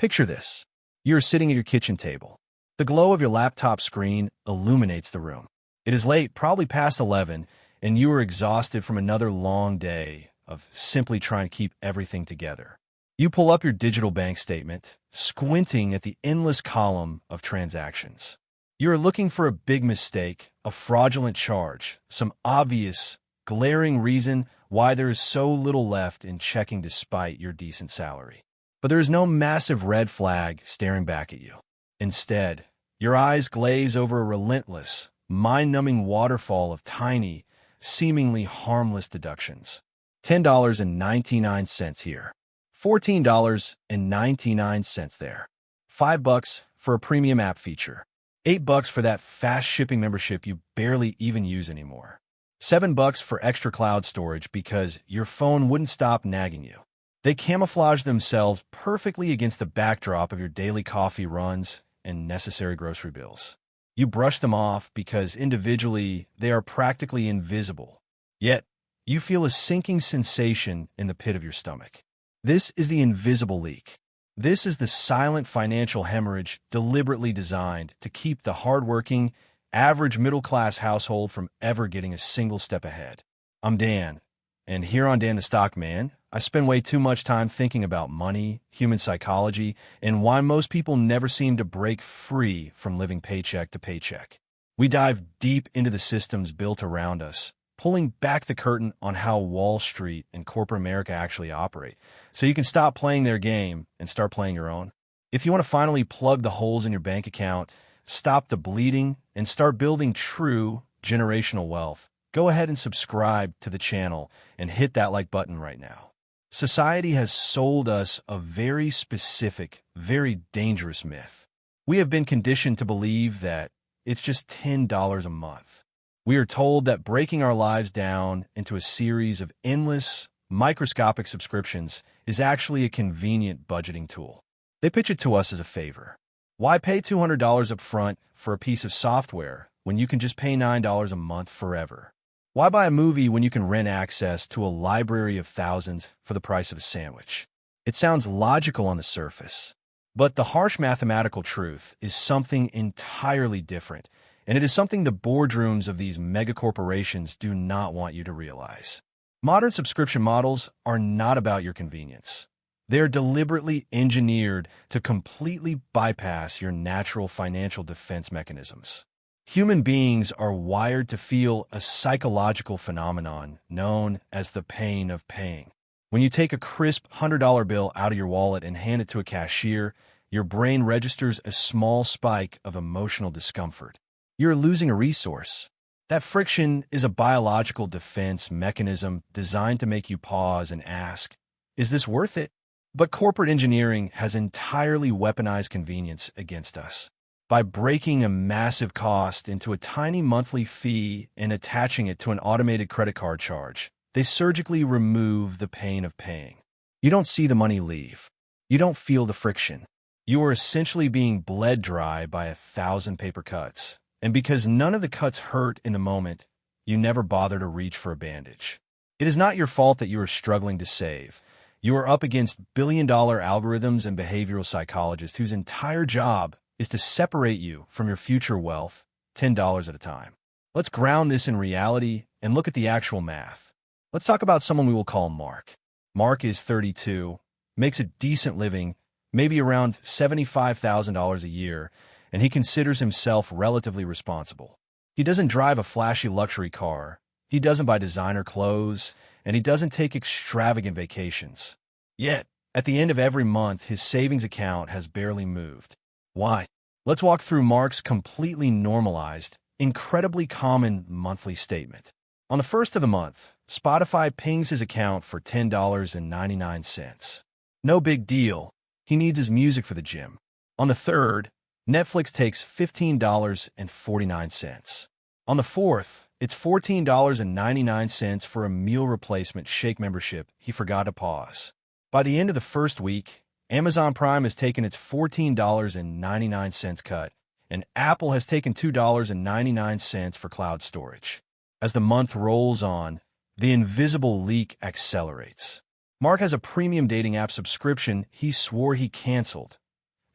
Picture this. You're sitting at your kitchen table. The glow of your laptop screen illuminates the room. It is late, probably past 11, and you are exhausted from another long day of simply trying to keep everything together. You pull up your digital bank statement, squinting at the endless column of transactions. You are looking for a big mistake, a fraudulent charge, some obvious, glaring reason why there is so little left in checking despite your decent salary. But there is no massive red flag staring back at you. Instead, your eyes glaze over a relentless, mind-numbing waterfall of tiny, seemingly harmless deductions. $10.99 here. $14.99 there. $5 for a premium app feature. $8 for that fast shipping membership you barely even use anymore. $7 for extra cloud storage because your phone wouldn't stop nagging you. They camouflage themselves perfectly against the backdrop of your daily coffee runs and necessary grocery bills. You brush them off because individually they are practically invisible. Yet, you feel a sinking sensation in the pit of your stomach. This is the invisible leak. This is the silent financial hemorrhage deliberately designed to keep the hardworking, average middle-class household from ever getting a single step ahead. I'm Dan, and here on Dan the Stock Man, I spend way too much time thinking about money, human psychology, and why most people never seem to break free from living paycheck to paycheck. We dive deep into the systems built around us, pulling back the curtain on how Wall Street and corporate America actually operate, so you can stop playing their game and start playing your own. If you want to finally plug the holes in your bank account, stop the bleeding, and start building true generational wealth, go ahead and subscribe to the channel and hit that like button right now. Society has sold us a very specific, very dangerous myth. We have been conditioned to believe that it's just $10 a month. We are told that breaking our lives down into a series of endless, microscopic subscriptions is actually a convenient budgeting tool. They pitch it to us as a favor. Why pay $200 up front for a piece of software when you can just pay $9 a month forever? Why buy a movie when you can rent access to a library of thousands for the price of a sandwich? It sounds logical on the surface, but the harsh mathematical truth is something entirely different, and it is something the boardrooms of these megacorporations do not want you to realize. Modern subscription models are not about your convenience. They are deliberately engineered to completely bypass your natural financial defense mechanisms. Human beings are wired to feel a psychological phenomenon known as the pain of paying. When you take a crisp $100 bill out of your wallet and hand it to a cashier, your brain registers a small spike of emotional discomfort. You're losing a resource. That friction is a biological defense mechanism designed to make you pause and ask, is this worth it? But corporate engineering has entirely weaponized convenience against us. By breaking a massive cost into a tiny monthly fee and attaching it to an automated credit card charge, they surgically remove the pain of paying. You don't see the money leave. You don't feel the friction. You are essentially being bled dry by 1,000 paper cuts. And because none of the cuts hurt in the moment, you never bother to reach for a bandage. It is not your fault that you are struggling to save. You are up against billion-dollar algorithms and behavioral psychologists whose entire job is to separate you from your future wealth $10 at a time. Let's ground this in reality and look at the actual math. Let's talk about someone we will call Mark. Mark is 32, makes a decent living, maybe around $75,000 a year, and he considers himself relatively responsible. He doesn't drive a flashy luxury car, he doesn't buy designer clothes, and he doesn't take extravagant vacations. Yet, at the end of every month, his savings account has barely moved. Why? Let's walk through Mark's completely normalized, incredibly common monthly statement. On the first of the month, Spotify pings his account for $10.99. No big deal. He needs his music for the gym. On the third, Netflix takes $15.49. On the fourth, it's $14.99 for a meal replacement shake membership he forgot to pause. By the end of the first week, Amazon Prime has taken its $14.99 cut, and Apple has taken $2.99 for cloud storage. As the month rolls on, the invisible leak accelerates. Mark has a premium dating app subscription he swore he canceled,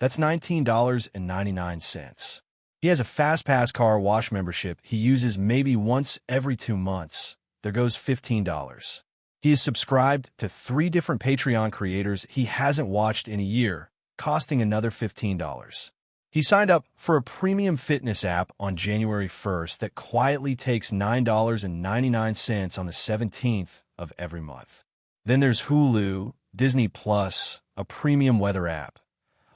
That's $19.99. He has a FastPass car wash membership he uses maybe once every 2 months. There goes $15. He is subscribed to 3 different Patreon creators he hasn't watched in a year, costing another $15. He signed up for a premium fitness app on January 1st that quietly takes $9.99 on the 17th of every month. Then there's Hulu, Disney Plus, a premium weather app,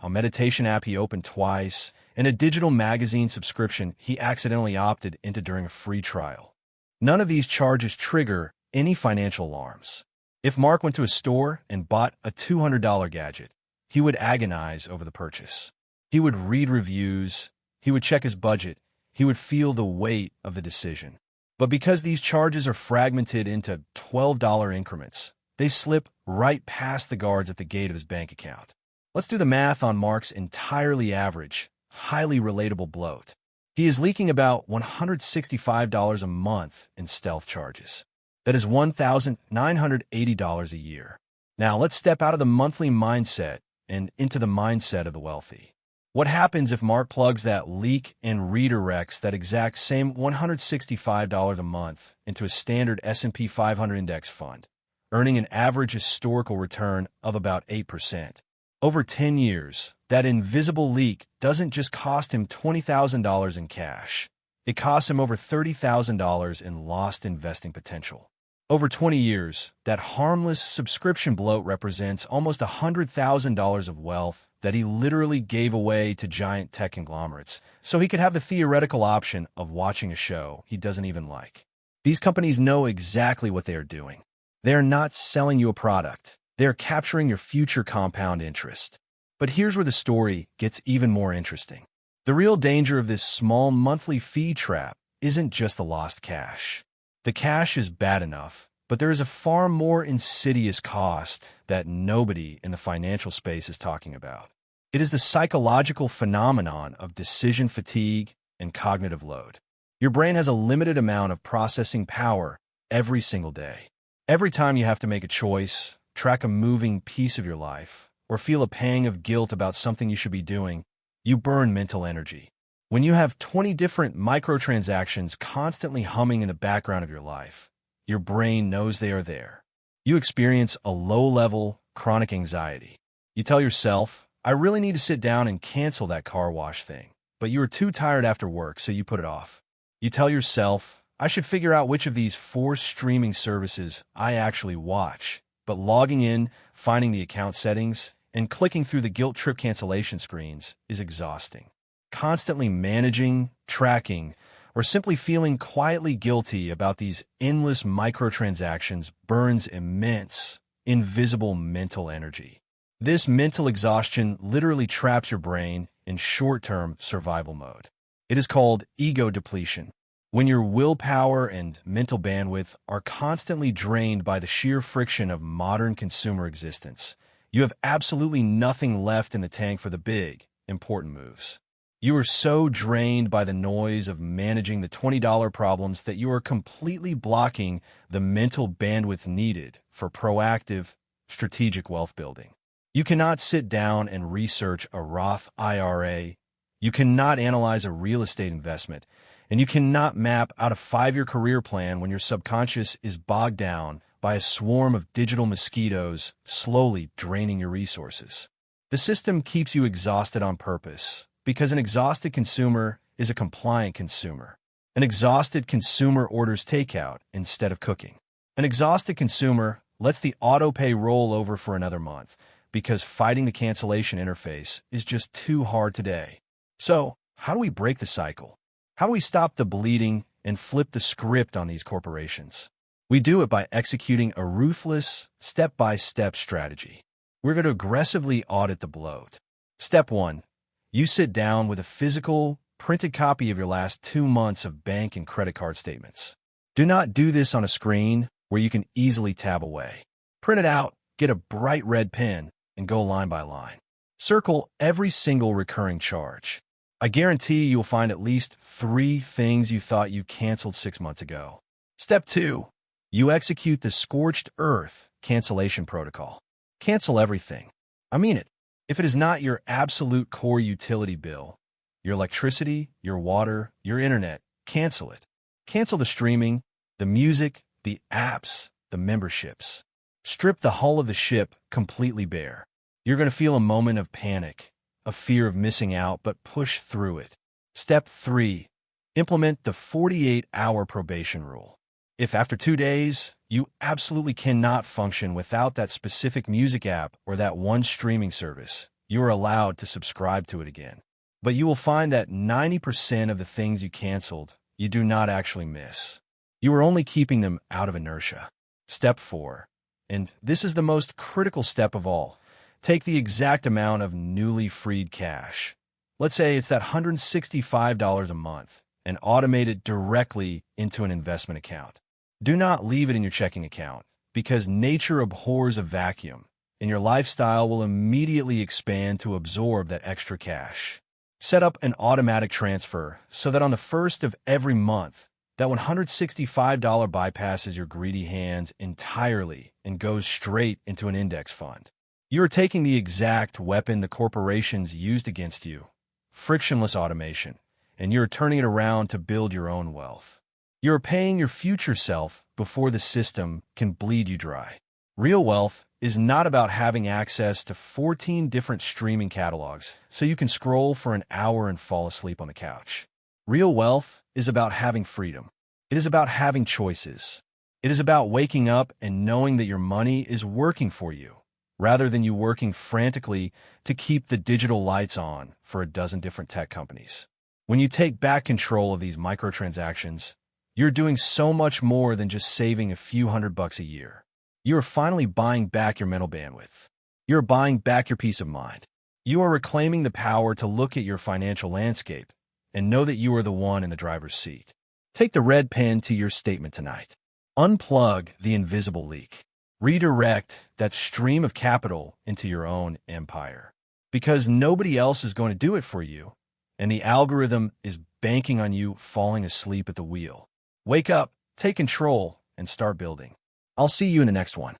a meditation app he opened twice, and a digital magazine subscription he accidentally opted into during a free trial. None of these charges trigger any financial alarms. If Mark went to a store and bought a $200 gadget, he would agonize over the purchase. He would read reviews, he would check his budget, he would feel the weight of the decision. But because these charges are fragmented into $12 increments, they slip right past the guards at the gate of his bank account. Let's do the math on Mark's entirely average, highly relatable bloat. He is leaking about $165 a month in stealth charges. That is $1,980 a year. Now let's step out of the monthly mindset and into the mindset of the wealthy. What happens if Mark plugs that leak and redirects that exact same $165 a month into a standard S&P 500 index fund, earning an average historical return of about 8%? Over 10 years, that invisible leak doesn't just cost him $20,000 in cash. It costs him over $30,000 in lost investing potential. Over 20 years, that harmless subscription bloat represents almost $100,000 of wealth that he literally gave away to giant tech conglomerates so he could have the theoretical option of watching a show he doesn't even like. These companies know exactly what they are doing. They are not selling you a product. They are capturing your future compound interest. But here's where the story gets even more interesting. The real danger of this small monthly fee trap isn't just the lost cash. The cash is bad enough, but there is a far more insidious cost that nobody in the financial space is talking about. It is the psychological phenomenon of decision fatigue and cognitive load. Your brain has a limited amount of processing power every single day. Every time you have to make a choice, track a moving piece of your life, or feel a pang of guilt about something you should be doing, you burn mental energy. When you have 20 different microtransactions constantly humming in the background of your life, your brain knows they are there. You experience a low-level, chronic anxiety. You tell yourself, I really need to sit down and cancel that car wash thing, but you are too tired after work, so you put it off. You tell yourself, I should figure out which of these 4 streaming services I actually watch, but logging in, finding the account settings, and clicking through the guilt trip cancellation screens is exhausting. Constantly managing, tracking, or simply feeling quietly guilty about these endless microtransactions burns immense, invisible mental energy. This mental exhaustion literally traps your brain in short-term survival mode. It is called ego depletion. When your willpower and mental bandwidth are constantly drained by the sheer friction of modern consumer existence, you have absolutely nothing left in the tank for the big, important moves. You are so drained by the noise of managing the $20 problems that you are completely blocking the mental bandwidth needed for proactive, strategic wealth building. You cannot sit down and research a Roth IRA. You cannot analyze a real estate investment. And you cannot map out a 5-year career plan when your subconscious is bogged down by a swarm of digital mosquitoes slowly draining your resources. The system keeps you exhausted on purpose, because an exhausted consumer is a compliant consumer. An exhausted consumer orders takeout instead of cooking. An exhausted consumer lets the auto-pay roll over for another month because fighting the cancellation interface is just too hard today. So, how do we break the cycle? How do we stop the bleeding and flip the script on these corporations? We do it by executing a ruthless, step-by-step strategy. We're going to aggressively audit the bloat. Step 1. You sit down with a physical, printed copy of your last 2 months of bank and credit card statements. Do not do this on a screen where you can easily tab away. Print it out, get a bright red pen, and go line by line. Circle every single recurring charge. I guarantee you'll find at least 3 things you thought you canceled 6 months ago. Step 2. You execute the scorched earth cancellation protocol. Cancel everything. I mean it. If it is not your absolute core utility bill, your electricity, your water, your internet, cancel it. Cancel the streaming, the music, the apps, the memberships. Strip the hull of the ship completely bare. You're going to feel a moment of panic, a fear of missing out, but push through it. Step 3. Implement the 48-hour probation rule. If after 2 days, you absolutely cannot function without that specific music app or that one streaming service, you are allowed to subscribe to it again. But you will find that 90% of the things you canceled, you do not actually miss. You are only keeping them out of inertia. Step 4. And this is the most critical step of all. Take the exact amount of newly freed cash. Let's say it's that $165 a month and automate it directly into an investment account. Do not leave it in your checking account because nature abhors a vacuum and your lifestyle will immediately expand to absorb that extra cash. Set up an automatic transfer so that on the first of every month, that $165 bypasses your greedy hands entirely and goes straight into an index fund. You are taking the exact weapon the corporations used against you, frictionless automation, and you're turning it around to build your own wealth. You're paying your future self before the system can bleed you dry. Real wealth is not about having access to 14 different streaming catalogs so you can scroll for an hour and fall asleep on the couch. Real wealth is about having freedom. It is about having choices. It is about waking up and knowing that your money is working for you, rather than you working frantically to keep the digital lights on for a dozen different tech companies. When you take back control of these microtransactions, you're doing so much more than just saving a few $100 a year. You are finally buying back your mental bandwidth. You're buying back your peace of mind. You are reclaiming the power to look at your financial landscape and know that you are the one in the driver's seat. Take the red pen to your statement tonight. Unplug the invisible leak. Redirect that stream of capital into your own empire. Because nobody else is going to do it for you, and the algorithm is banking on you falling asleep at the wheel. Wake up, take control, and start building. I'll see you in the next one.